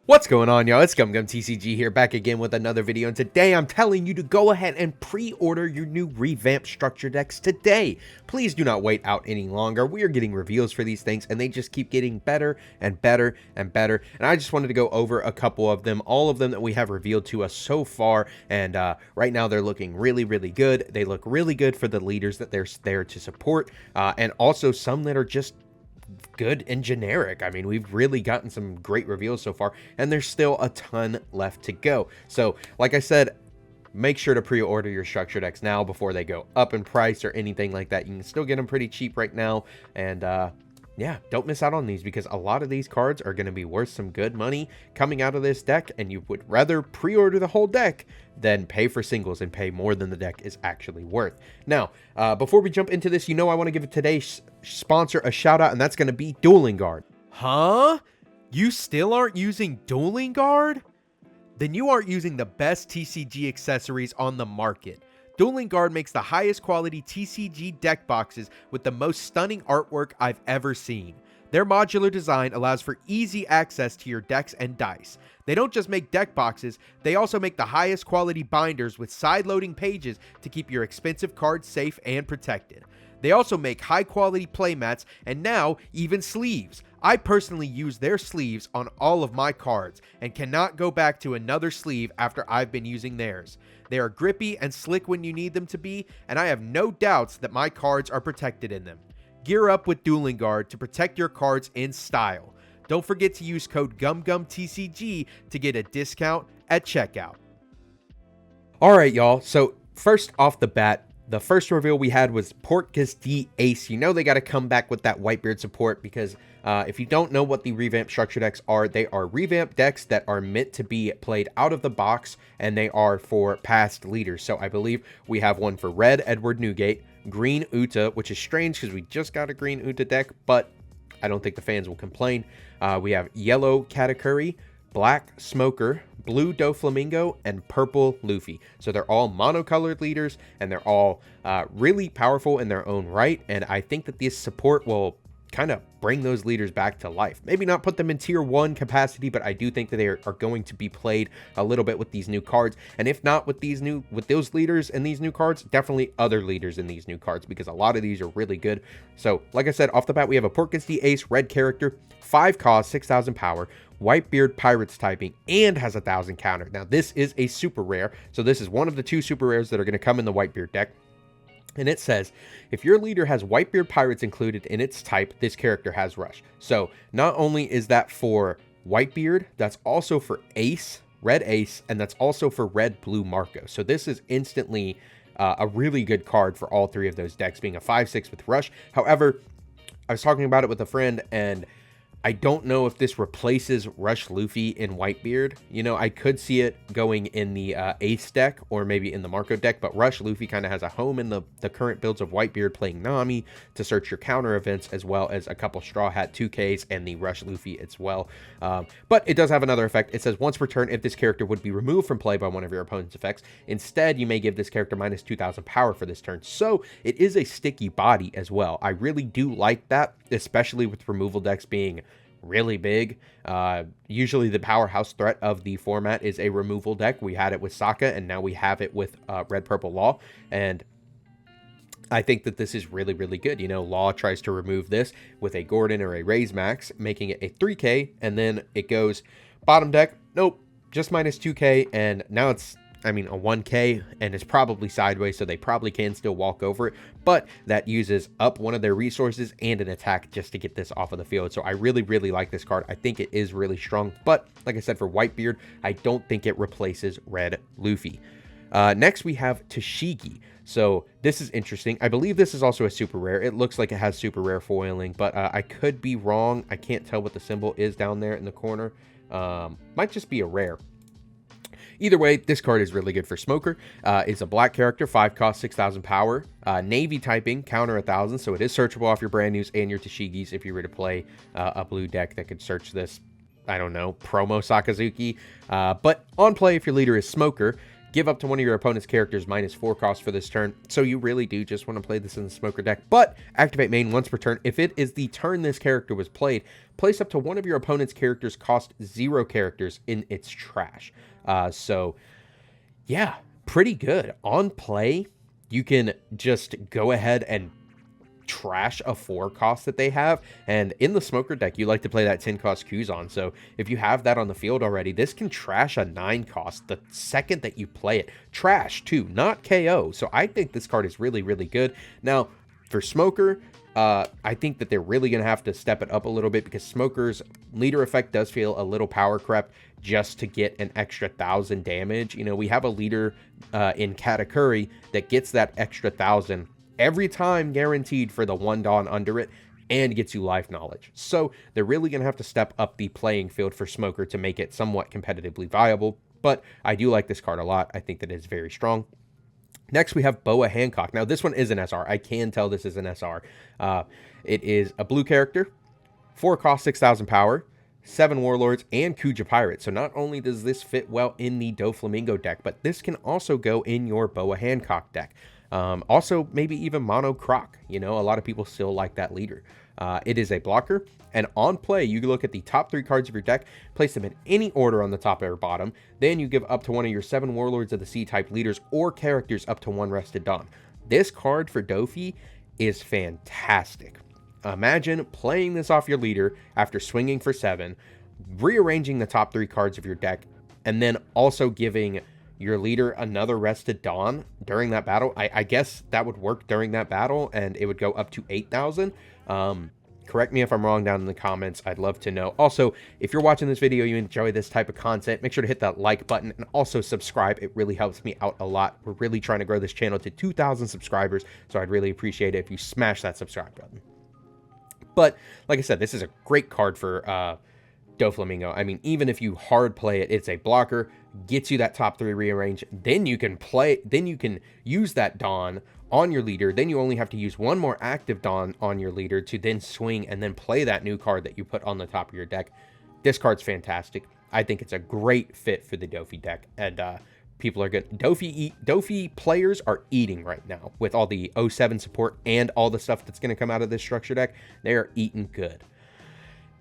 What's going on, y'all? It's TCG here, back again with another video, and today I'm telling you to go ahead and pre-order your new revamped structure decks today. Please do not wait out any longer. We are getting reveals for these things, and they just keep getting better and better and better, and I just wanted to go over a couple of them, all of them that we have revealed to us so far, and right now they're looking really, really good. They look really good for the leaders that they're there to support, and also some that are just good and generic. I mean, we've really gotten some great reveals so far, and there's still a ton left to go. So, like I said, make sure to pre-order your structure decks now before they go up in price or anything like that. You can still get them pretty cheap right now, and yeah, don't miss out on these because a lot of these cards are going to be worth some good money coming out of this deck, and you would rather pre-order the whole deck than pay for singles and pay more than the deck is actually worth. Now, before we jump into this, I want to give today's sponsor a shout out, and that's going to be Dueling Guard. Huh? You still aren't using Dueling Guard? Then you aren't using the best TCG accessories on the market. Dueling Guard makes the highest quality TCG deck boxes with the most stunning artwork I've ever seen. Their modular design allows for easy access to your decks and dice. They don't just make deck boxes, they also make the highest quality binders with side-loading pages to keep your expensive cards safe and protected. They also make high-quality playmats and now even sleeves. I personally use their sleeves on all of my cards and cannot go back to another sleeve after I've been using theirs. They are grippy and slick when you need them to be, and I have no doubts that my cards are protected in them. Gear up with Dueling Guard to protect your cards in style. Don't forget to use code GUMGUMTCG to get a discount at checkout. Alright, y'all, so first off the bat, the first reveal we had was OPTCG Ace. You know they got to come back with that Whitebeard support because if you don't know what the revamped structure decks are, they are revamped decks that are meant to be played out of the box, and they are for past leaders. So I believe we have one for red Edward Newgate, green Uta, which is strange because we just got a green Uta deck, but I don't think the fans will complain. We have yellow Katakuri, black Smoker, blue Doflamingo, and purple Luffy. So they're all monocolored leaders, and they're all really powerful in their own right, and I think that this support will kind of bring those leaders back to life. Maybe not put them in tier 1 capacity, but I do think that they are going to be played a little bit with these new cards, and if not with those leaders and these new cards, definitely other leaders in these new cards, because a lot of these are really good. So like I said, off the bat, we have a OPTCG Ace red character, 5 cost, 6,000 power, Whitebeard Pirates typing, and has 1,000 counter. Now this is a super rare, so this is one of the 2 super rares that are going to come in the Whitebeard deck. And it says, if your leader has Whitebeard Pirates included in its type, this character has Rush. So not only is that for Whitebeard, that's also for Ace, Red Ace, and that's also for Red Blue Marco. So this is instantly a really good card for all 3 of those decks, being a 5/6 with Rush. However, I was talking about it with a friend, and I don't know if this replaces Rush Luffy in Whitebeard. You know, I could see it going in the Ace deck or maybe in the Marco deck, but Rush Luffy kind of has a home in the current builds of Whitebeard, playing Nami to search your counter events, as well as a couple Straw Hat 2Ks and the Rush Luffy as well. But it does have another effect. It says, once per turn, if this character would be removed from play by one of your opponent's effects, instead you may give this character minus 2,000 power for this turn. So it is a sticky body as well. I really do like that, especially with removal decks being really big. Usually the powerhouse threat of the format is a removal deck. We had it with Sokka, and now we have it with Red Purple Law, and I think that this is really, really good. You know, Law tries to remove this with a Gordon or a Raise Max, making it a 3K, and then it goes bottom deck, nope, just minus 2K, and now it's, I mean, a 1K, and it's probably sideways, so they probably can still walk over it, but that uses up one of their resources and an attack just to get this off of the field. So I really, really like this card. I think it is really strong, but like I said, for Whitebeard, I don't think it replaces Red Luffy. Next, we have Tashigi. So this is interesting. I believe this is also a super rare. It looks like it has super rare foiling, but I could be wrong. I can't tell what the symbol is down there in the corner. Might just be a rare. Either way, this card is really good for Smoker. It's a black character, 5 cost, 6,000 power. Navy typing, counter 1,000, so it is searchable off your brand news and your Tashigis if you were to play a blue deck that could search this, I don't know, promo Sakazuki. But on play, if your leader is Smoker, give up to one of your opponent's characters -4 cost for this turn. So you really do just want to play this in the Smoker deck. But activate main once per turn. If it is the turn this character was played, place up to one of your opponent's characters cost 0 characters in its trash. So yeah, pretty good. On play, you can just go ahead and trash a 4 cost that they have, and in the Smoker deck you like to play that 10 cost Kuzan, so if you have that on the field already, this can trash a 9 cost the second that you play it. Trash too, not KO. So I think this card is really good. Now for Smoker, I think that they're really going to have to step it up a little bit, because Smoker's leader effect does feel a little power crept just to get an extra 1,000 damage. You know, we have a leader in Katakuri that gets that extra 1,000 every time guaranteed for the 1 Dawn under it, and gets you life knowledge. So they're really going to have to step up the playing field for Smoker to make it somewhat competitively viable. But I do like this card a lot. I think that it's very strong. Next, we have Boa Hancock. Now, this one is an SR. I can tell this is an SR. It is a blue character, 4 cost, 6,000 power, 7 Warlords, and Kuja Pirates. So not only does this fit well in the Doflamingo deck, but this can also go in your Boa Hancock deck. Also, maybe even Mono Croc. You know, a lot of people still like that leader. It is a blocker, and on play, you look at the top 3 cards of your deck, place them in any order on the top or bottom, then you give up to one of your 7 Warlords of the Sea type leaders or characters up to 1 Rested Dawn. This card for Dofi is fantastic. Imagine playing this off your leader after swinging for 7, rearranging the top 3 cards of your deck, and then also giving your leader another Rested Dawn during that battle. I guess that would work during that battle, and it would go up to 8,000. Correct me if I'm wrong down in the comments. I'd love to know. Also, if you're watching this video, you enjoy this type of content, make sure to hit that like button and also subscribe. It really helps me out a lot. We're really trying to grow this channel to 2,000 subscribers, so I'd really appreciate it if you smash that subscribe button. But like I said, this is a great card for Doflamingo. I mean, even if you hard play it, it's a blocker, gets you that top 3 rearrange, then you can use that Dawn on your leader, then you only have to use 1 more active Dawn on your leader to then swing and then play that new card that you put on the top of your deck. This card's fantastic. I think it's a great fit for the Dofi deck, and people are good. Dofi players are eating right now with all the 07 support and all the stuff that's going to come out of this structure deck. They are eating good.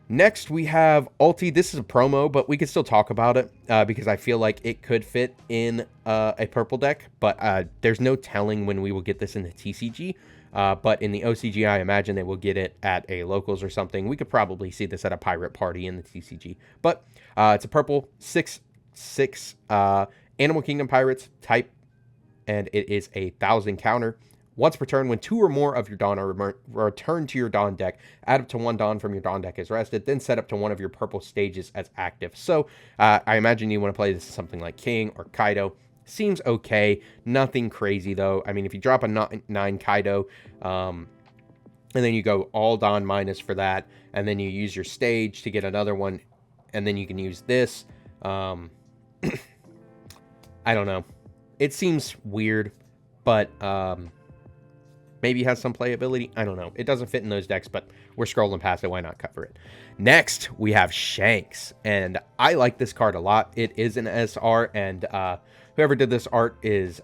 Next, we have Ulti. This is a promo, but we can still talk about it because I feel like it could fit in a purple deck, but there's no telling when we will get this in the TCG. But in the OCG, I imagine they will get it at a locals or something. We could probably see this at a pirate party in the TCG. But it's a purple 6/6 Animal Kingdom Pirates type, and it is a 1,000 counter. Once per turn, when 2 or more of your Dawn are returned to your Dawn deck, add up to 1 Dawn from your Dawn deck as rested, then set up to one of your purple stages as active. So I imagine you want to play this as something like King or Kaido. Seems okay. Nothing crazy, though. I mean, if you drop a 9 Kaido, and then you go all Dawn minus for that, and then you use your stage to get another one, and then you can use this. I don't know. It seems weird, but maybe it has some playability. I don't know. It doesn't fit in those decks, but we're scrolling past it. Why not cover it? Next, we have Shanks, and I like this card a lot. It is an SR, and whoever did this art is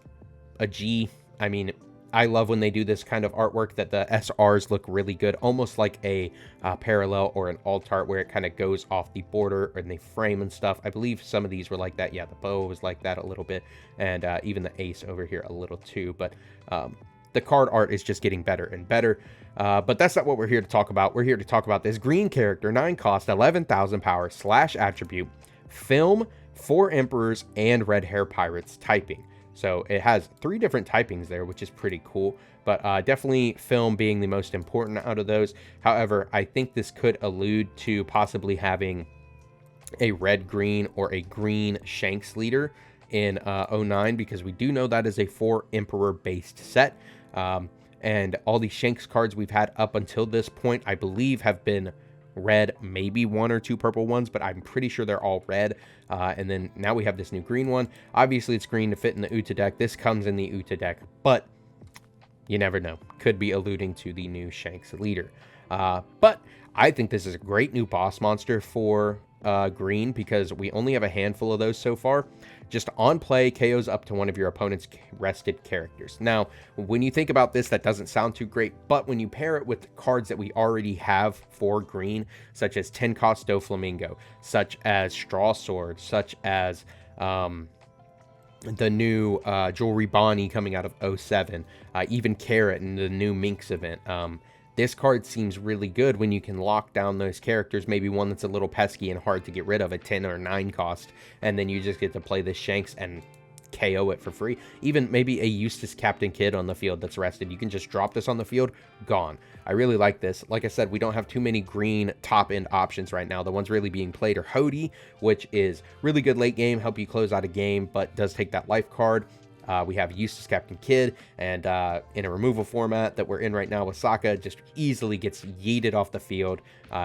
a G. I mean, I love when they do this kind of artwork that the SRs look really good, almost like a parallel or an alt art where it kind of goes off the border and they frame and stuff. I believe some of these were like that. Yeah, the bow was like that a little bit, and even the ace over here a little too, but the card art is just getting better and better. But that's not what we're here to talk about. We're here to talk about this green character, 9 cost, 11,000 power / attribute, film, 4 emperors, and red hair pirates typing. So it has 3 different typings there, which is pretty cool. But definitely film being the most important out of those. However, I think this could allude to possibly having a red-green or a green Shanks leader in 09, because we do know that is a 4 emperor based set. And all the Shanks cards we've had up until this point, I believe, have been red, maybe 1 or 2 purple ones, but I'm pretty sure they're all red. And then now we have this new green one. Obviously, it's green to fit in the Uta deck. This comes in the Uta deck, but you never know. Could be alluding to the new Shanks leader. But I think this is a great new boss monster for green because we only have a handful of those so far. Just on play, KOs up to one of your opponent's rested characters. Now, when you think about this, that doesn't sound too great, but when you pair it with cards that we already have for green, such as 10 cost Doflamingo, such as Straw Sword, such as the new Jewelry Bonnie coming out of 07, even Carrot in the new Minx event. This card seems really good when you can lock down those characters, maybe one that's a little pesky and hard to get rid of at 10 or 9 cost, and then you just get to play this Shanks and KO it for free. Even maybe a Eustace Captain Kidd on the field that's rested. You can just drop this on the field, gone. I really like this. Like I said, we don't have too many green top-end options right now. The ones really being played are Hody, which is really good late game, help you close out a game, but does take that life card. We have Eustace Captain Kidd, and in a removal format that we're in right now with Sokka, just easily gets yeeted off the field,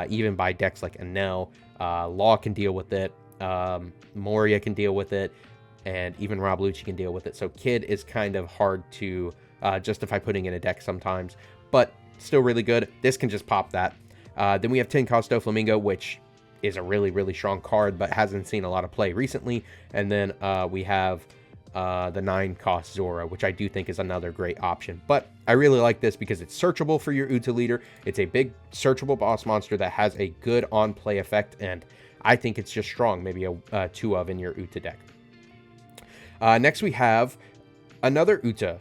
even by decks like Enel. Law can deal with it, Moria can deal with it, and even Rob Lucci can deal with it. So Kidd is kind of hard to justify putting in a deck sometimes, but still really good. This can just pop that. Then we have 10 cost Doflamingo, which is a really, really strong card, but hasn't seen a lot of play recently. And then we have the 9 cost Zora, which I do think is another great option. But I really like this because it's searchable for your Uta leader. It's a big searchable boss monster that has a good on play effect, and I think it's just strong, maybe a 2 of in your Uta deck. Next we have another Uta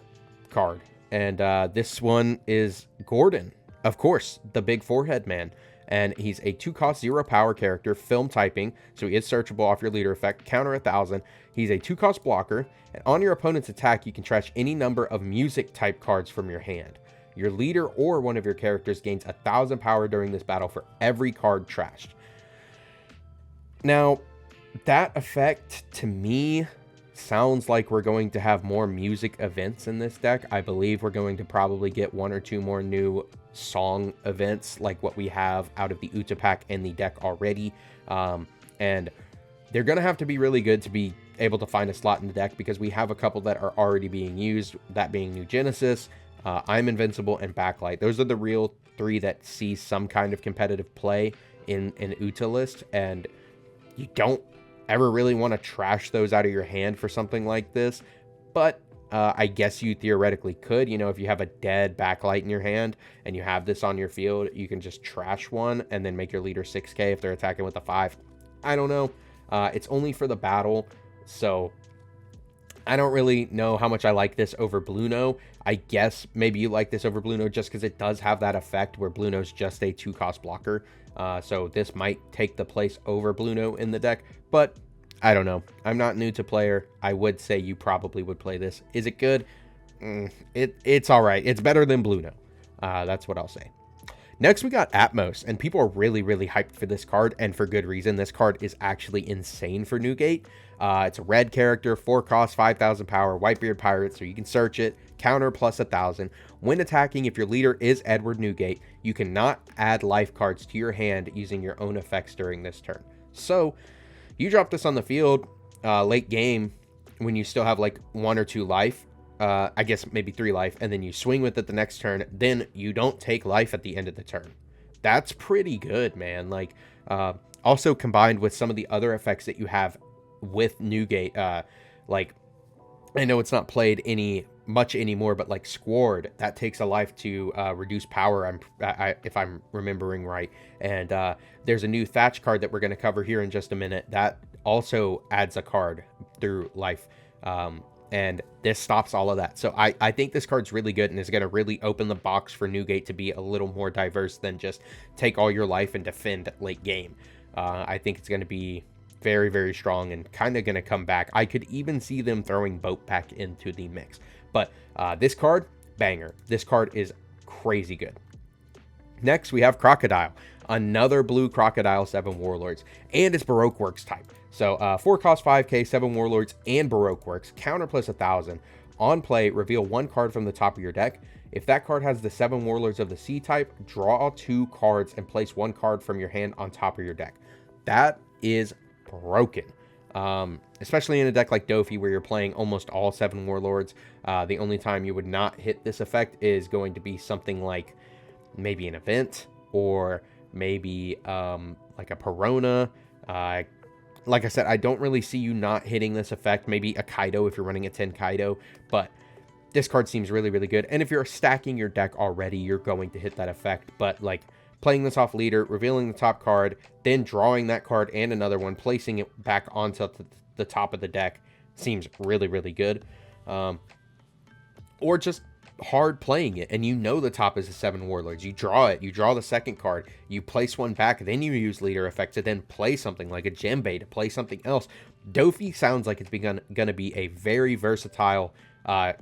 card, and this one is Gordon, of course, the big forehead man. And he's a 2 cost 0 power character, film typing, so he is searchable off your leader effect, counter 1,000. He's a 2 cost blocker, and on your opponent's attack, you can trash any number of music type cards from your hand. Your leader or one of your characters gains 1,000 power during this battle for every card trashed. Now, that effect to me sounds like we're going to have more music events in this deck. I believe we're going to probably get 1 or 2 more new song events like what we have out of the Uta pack and the deck already. And they're going to have to be really good to be able to find a slot in the deck, because we have a couple that are already being used, that being New Genesis, I'm Invincible, and Backlight. Those are the real 3 that see some kind of competitive play in an Uta list, and you don't ever really want to trash those out of your hand for something like this. But I guess you theoretically could, you know, if you have a dead Backlight in your hand and you have this on your field, you can just trash one and then make your leader 6k if they're attacking with a 5. I don't know. It's only for the battle, so I don't really know how much I like this over Bluno. I guess maybe you like this over Bluno just because it does have that effect where Bluno's just a 2 cost blocker. So this might take the place over Bluno in the deck, but I don't know. I'm not new to player. I would say you probably would play this. Is it good? It's all right. It's better than Bluno. That's what I'll say. Next, we got Atmos, and people are really, really hyped for this card, and for good reason. This card is actually insane for Newgate. It's a red character, 4 cost, 5,000 power, Whitebeard Pirate, so you can search it, counter plus 1,000. When attacking, if your leader is Edward Newgate, you cannot add life cards to your hand using your own effects during this turn. So, you drop this on the field late game when you still have like 1 or 2 life. I guess maybe 3 life, and then you swing with it the next turn, then you don't take life at the end of the turn. That's pretty good, man. Like, also combined with some of the other effects that you have with Newgate, like, I know it's not played much anymore, but like Squard, that takes a life to reduce power, if I'm remembering right. And there's a new Thatch card that we're going to cover here in just a minute that also adds a card through life. And this stops all of that. So I think this card's really good and is going to really open the box for Newgate to be a little more diverse than just take all your life and defend late game. I think it's going to be very, very strong and kind of going to come back. I could even see them throwing Boat back into the mix. But this card, banger. This card is crazy good. Next, we have Crocodile. Another blue Crocodile, 7 Warlords. And it's Baroque Works type. So 4 cost 5k, 7 Warlords, and Baroque Works. Counter plus 1,000. On play, reveal 1 card from the top of your deck. If that card has the 7 Warlords of the Sea type, draw 2 cards and place 1 card from your hand on top of your deck. That is broken. Especially in a deck like Dofi where you're playing almost all 7 Warlords. The only time you would not hit this effect is going to be something like maybe an event, or maybe like a Perona. Like I said, I don't really see you not hitting this effect. Maybe a Kaido if you're running a 10 Kaido, but this card seems really, really good. And if you're stacking your deck already, you're going to hit that effect. But like playing this off leader, revealing the top card, then drawing that card and another one, placing it back onto the top of the deck seems really, really good. Or just hard playing it, and you know the top is the 7 Warlords. You draw it, you draw the second card, you place one back, then you use leader effect to then play something like a Djembe to play something else. Dofi sounds like it's going to be a very versatile,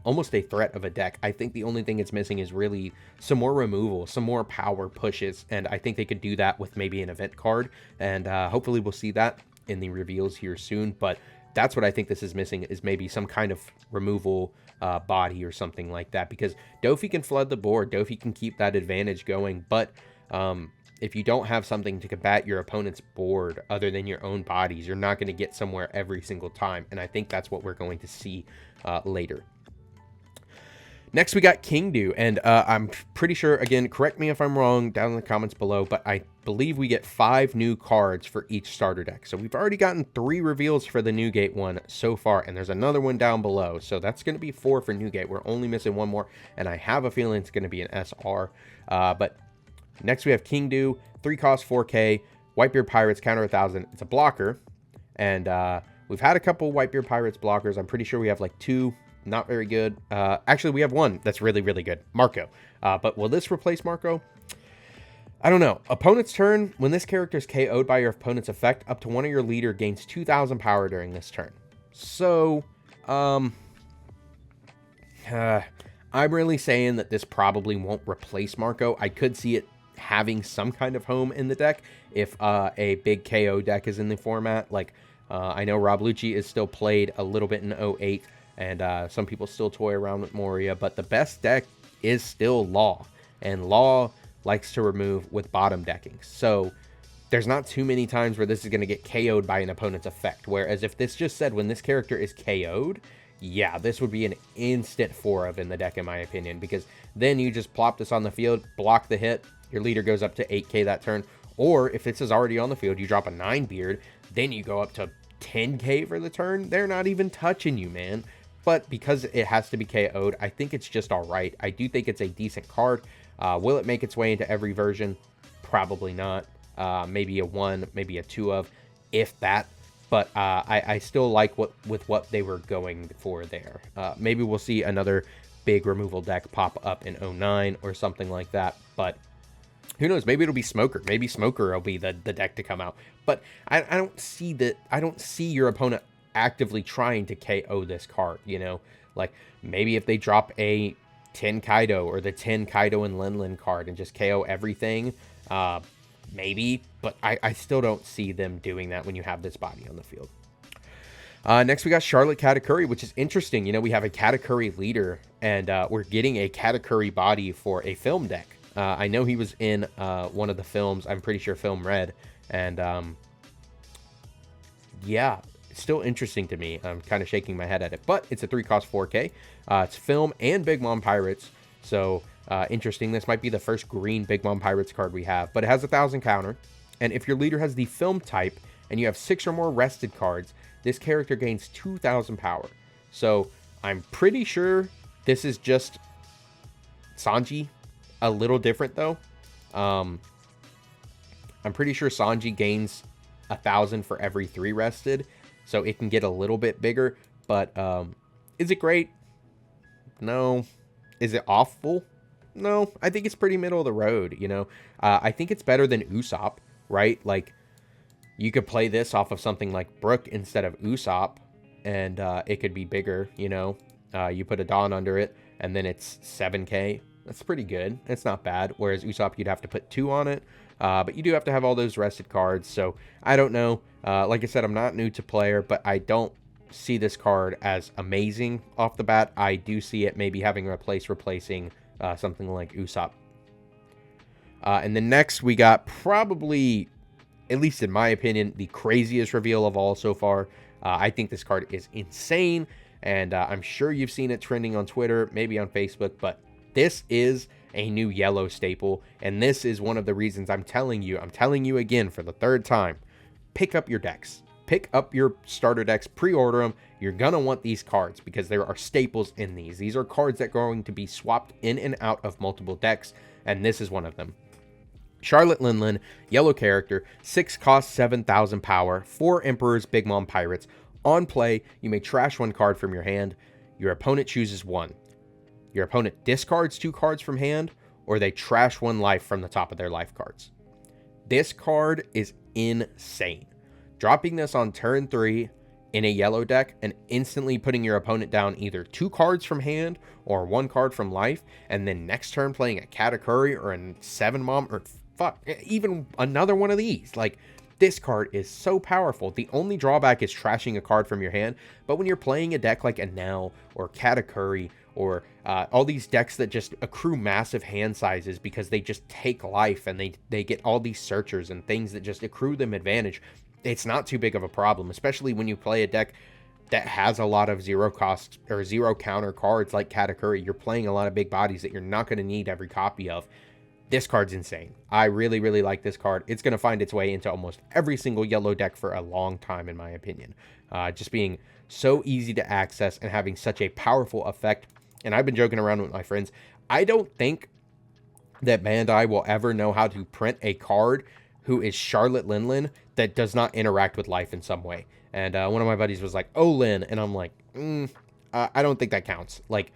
almost a threat of a deck. I think the only thing it's missing is really some more removal, some more power pushes, and I think they could do that with maybe an event card, and hopefully we'll see that in the reveals here soon. But that's what I think this is missing, is maybe some kind of removal body or something like that, because Dofi can flood the board, Dofi can keep that advantage going, but if you don't have something to combat your opponent's board other than your own bodies, you're not going to get somewhere every single time, and I think that's what we're going to see later. Next, we got Kingdu, and I'm pretty sure, again, correct me if I'm wrong down in the comments below, but I believe we get 5 new cards for each starter deck. So we've already gotten 3 reveals for the Newgate one so far, and there's another one down below. So that's going to be 4 for Newgate. We're only missing 1 more, and I have a feeling it's going to be an SR. But next we have Kingdu, 3 cost 4K, Whitebeard Pirates, counter 1000. It's a blocker, and we've had a couple Whitebeard Pirates blockers. I'm pretty sure we have like 2. Not very good. Actually, we have 1 that's really, really good. Marco. But will this replace Marco? I don't know. Opponent's turn. When this character is KO'd by your opponent's effect, up to one of your leader gains 2,000 power during this turn. So, I'm really saying that this probably won't replace Marco. I could see it having some kind of home in the deck if a big KO deck is in the format. Like, I know Rob Lucci is still played a little bit in 08. And some people still toy around with Moria, but the best deck is still Law, and Law likes to remove with bottom decking. So there's not too many times where this is going to get KO'd by an opponent's effect. Whereas if this just said when this character is KO'd, yeah, this would be an instant 4 of in the deck, in my opinion, because then you just plop this on the field, block the hit, your leader goes up to 8k that turn. Or if this is already on the field, you drop a 9 beard, then you go up to 10k for the turn. They're not even touching you, man. But because it has to be KO'd, I think it's just all right. I do think it's a decent card. Will it make its way into every version? Probably not. Maybe a 1, maybe a 2 of, if that. But I still like what they were going for there. Maybe we'll see another big removal deck pop up in 09 or something like that. But who knows? Maybe it'll be Smoker. Maybe Smoker will be the deck to come out. But I don't see that. I don't see your opponent actively trying to KO this card, you know? Like, maybe if they drop a 10 Kaido or the 10 Kaido and Lenlin card and just KO everything, maybe, but I still don't see them doing that when you have this body on the field. Next, we got Charlotte Katakuri, which is interesting. You know, we have a Katakuri leader, and we're getting a Katakuri body for a film deck. I know he was in one of the films, I'm pretty sure Film Red, and yeah, still interesting to me. I'm kind of shaking my head at it, but it's a 3 cost 4k. It's Film and Big Mom Pirates, so interesting. This might be the first green Big Mom Pirates card we have, but it has 1,000 counter, and if your leader has the Film type and you have 6 or more rested cards, this character gains 2,000 power. So I'm pretty sure this is just Sanji, a little different though. I'm pretty sure Sanji gains 1,000 for every 3 rested. So it can get a little bit bigger, but is it great? No. Is it awful? No. I think it's pretty middle of the road, you know. I think it's better than Usopp, right? Like, you could play this off of something like Brook instead of Usopp, and it could be bigger, you know. You put a Dawn under it, and then it's 7k. That's pretty good. It's not bad. Whereas Usopp, you'd have to put 2 on it. But you do have to have all those rested cards, so I don't know. Like I said, I'm not new to player, but I don't see this card as amazing off the bat. I do see it maybe having replacing something like Usopp. And then next, we got probably, at least in my opinion, the craziest reveal of all so far. I think this card is insane, and I'm sure you've seen it trending on Twitter, maybe on Facebook, but this is a new yellow staple, and this is one of the reasons I'm telling you again for the 3rd time, pick up your decks. Pick up your starter decks, pre-order them. You're going to want these cards because there are staples in these. These are cards that are going to be swapped in and out of multiple decks, and this is one of them. Charlotte Linlin, yellow character, 6 cost, 7,000 power, 4 Emperors, Big Mom Pirates. On play, you may trash 1 card from your hand. Your opponent chooses 1. Your opponent discards 2 cards from hand, or they trash 1 life from the top of their life cards. This card is insane. Dropping this on turn 3 in a yellow deck and instantly putting your opponent down either 2 cards from hand or 1 card from life, and then next turn playing a Katakuri or a 7 Mom or even another one of these. Like, this card is so powerful. The only drawback is trashing a card from your hand, but when you're playing a deck like Enel or Katakuri or all these decks that just accrue massive hand sizes because they just take life and they get all these searchers and things that just accrue them advantage, it's not too big of a problem, especially when you play a deck that has a lot of 0 cost or 0 counter cards like Katakuri. You're playing a lot of big bodies that you're not going to need every copy of. This card's insane. I really, really like this card. It's going to find its way into almost every single yellow deck for a long time, in my opinion. Just being so easy to access and having such a powerful effect. And I've been joking around with my friends. I don't think that Bandai will ever know how to print a card who is Charlotte Linlin that does not interact with life in some way. And one of my buddies was like, "Oh, Lin," and I'm like, I don't think that counts. Like,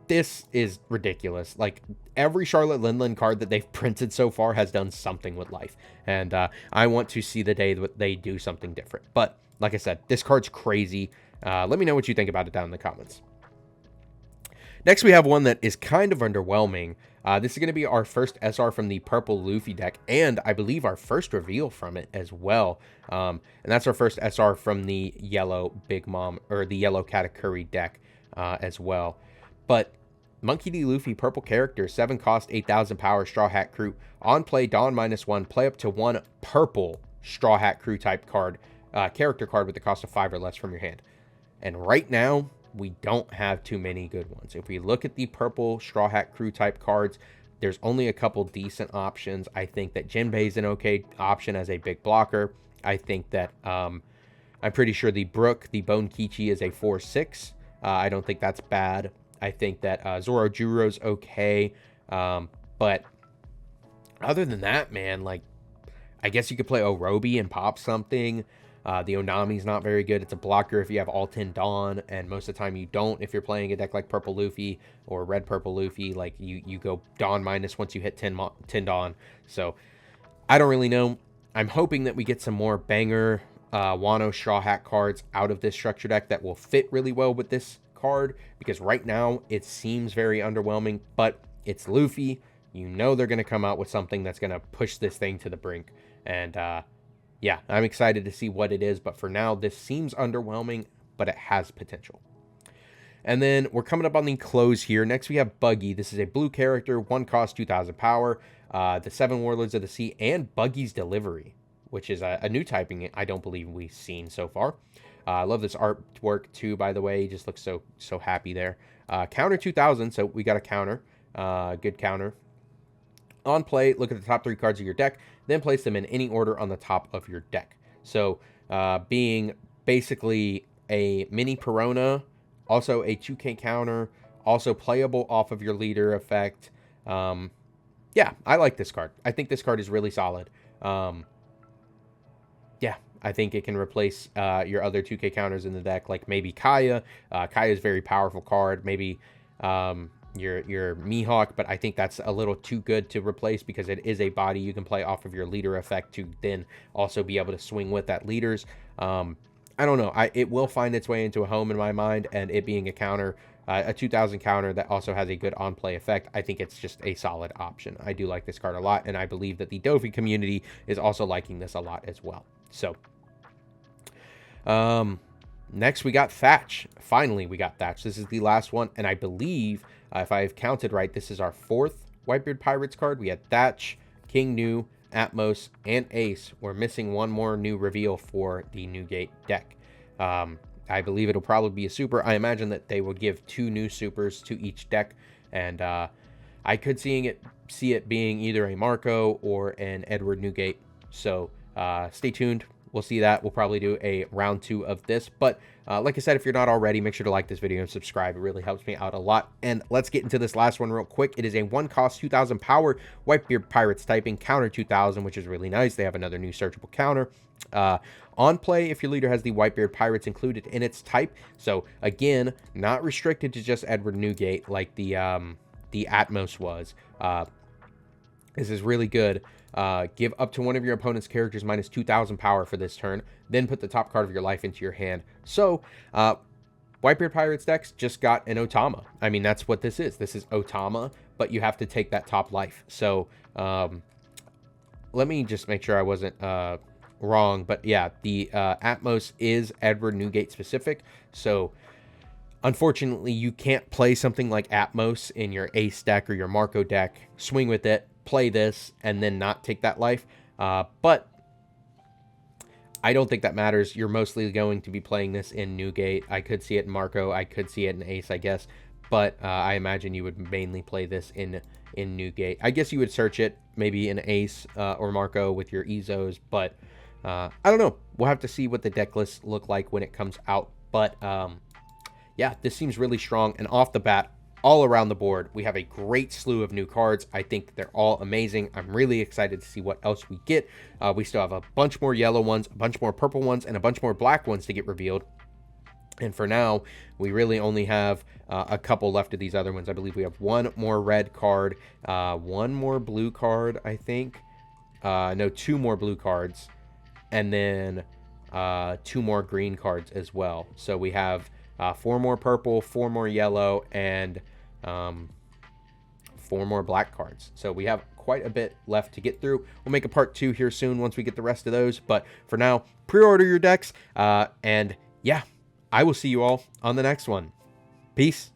this is ridiculous. Like, every Charlotte Linlin card that they've printed so far has done something with life, and I want to see the day that they do something different. But like I said, this card's crazy. Let me know what you think about it down in the comments. Next, we have one that is kind of underwhelming. This is going to be our first SR from the purple Luffy deck, and I believe our first reveal from it as well. And that's our first SR from the yellow Big Mom, or the yellow Katakuri deck as well. But Monkey D. Luffy, purple character, 7 cost, 8,000 power, Straw Hat Crew. On play, Dawn -1, play up to 1 purple Straw Hat Crew type card, character card with the cost of 5 or less from your hand. And right now, we don't have too many good ones. If we look at the purple Straw Hat Crew type cards, there's only a couple decent options. I think that Jinbei is an okay option as a big blocker. I think that, I'm pretty sure the Brook, the Bone Kichi, is a 4/6. I don't think that's bad. I think that Zoro Juro's okay. But other than that, man, like, I guess you could play Orobi and pop something. The Onami's not very good. It's a blocker if you have all 10 Dawn, and most of the time you don't if you're playing a deck like Purple Luffy or Red Purple Luffy. Like, you go Dawn minus once you hit 10 Dawn. So, I don't really know. I'm hoping that we get some more banger Wano Straw Hat cards out of this structure deck that will fit really well with this card, because right now it seems very underwhelming, but it's Luffy. You know they're going to come out with something that's going to push this thing to the brink. And, yeah, I'm excited to see what it is, but for now, this seems underwhelming, but it has potential. And then we're coming up on the close here. Next, we have Buggy. This is a blue character, 1 cost, 2,000 power, the 7 Warlords of the Sea, and Buggy's Delivery, which is a new typing I don't believe we've seen so far. I love this artwork, too, by the way. He just looks so happy there. Counter 2,000, so we got a counter. Good counter. On play, look at the top 3 cards of your deck, then place them in any order on the top of your deck. So, being basically a mini Perona, also a 2K counter, also playable off of your leader effect. Yeah, I like this card. I think this card is really solid. Yeah, I think it can replace your other 2K counters in the deck, like maybe Kaya. Kaya's a very powerful card. Maybe your Mihawk, but I think that's a little too good to replace because it is a body you can play off of your leader effect to then also be able to swing with that leaders. I don't know. It will find its way into a home in my mind, and it being a counter, a 2,000 counter that also has a good on-play effect, I think it's just a solid option. I do like this card a lot, and I believe that the Dofi community is also liking this a lot as well. So, next we got Thatch. Finally, we got Thatch. This is the last one, and I believe, if I've counted right, this is our 4th Whitebeard Pirates card. We had Thatch, King Nu, Atmos, and Ace. We're missing one more new reveal for the Newgate deck. I believe it'll probably be a super. I imagine that they would give 2 new supers to each deck, and I could see it being either a Marco or an Edward Newgate. So stay tuned. we'll see that. We'll probably do a round 2 of this. But like I said, if you're not already, make sure to like this video and subscribe. It really helps me out a lot. And let's get into this last one real quick. It is a 1 cost, 2,000 power, Whitebeard Pirates typing, counter 2,000, which is really nice. They have another new searchable counter. On play, if your leader has the Whitebeard Pirates included in its type. So again, not restricted to just Edward Newgate like the Atmos was. This is really good. Give up to one of your opponent's characters minus 2,000 power for this turn. Then put the top card of your life into your hand. So, Whitebeard Pirates decks just got an Otama. I mean, that's what this is. This is Otama, but you have to take that top life. So, let me just make sure I wasn't wrong. But yeah, the Atmos is Edward Newgate specific. So, unfortunately, you can't play something like Atmos in your Ace deck or your Marco deck, swing with it, play this, and then not take that life. But I don't think that matters. You're mostly going to be playing this in Newgate. I could see it in Marco. I could see it in Ace, I guess. But I imagine you would mainly play this in Newgate. I guess you would search it maybe in Ace or Marco with your Ezos. But I don't know. We'll have to see what the deck lists look like when it comes out. But yeah, this seems really strong. And off the bat, all around the board, we have a great slew of new cards. I think they're all amazing. I'm really excited to see what else we get. We still have a bunch more yellow ones, a bunch more purple ones, and a bunch more black ones to get revealed. And for now, we really only have a couple left of these other ones. I believe we have one more red card, one more blue card, I think. No, 2 more blue cards, and then 2 more green cards as well. So we have 4 more purple, 4 more yellow, and 4 more black cards. So we have quite a bit left to get through. We'll make a part 2 here soon once we get the rest of those. But for now, pre-order your decks. And yeah, I will see you all on the next one. Peace.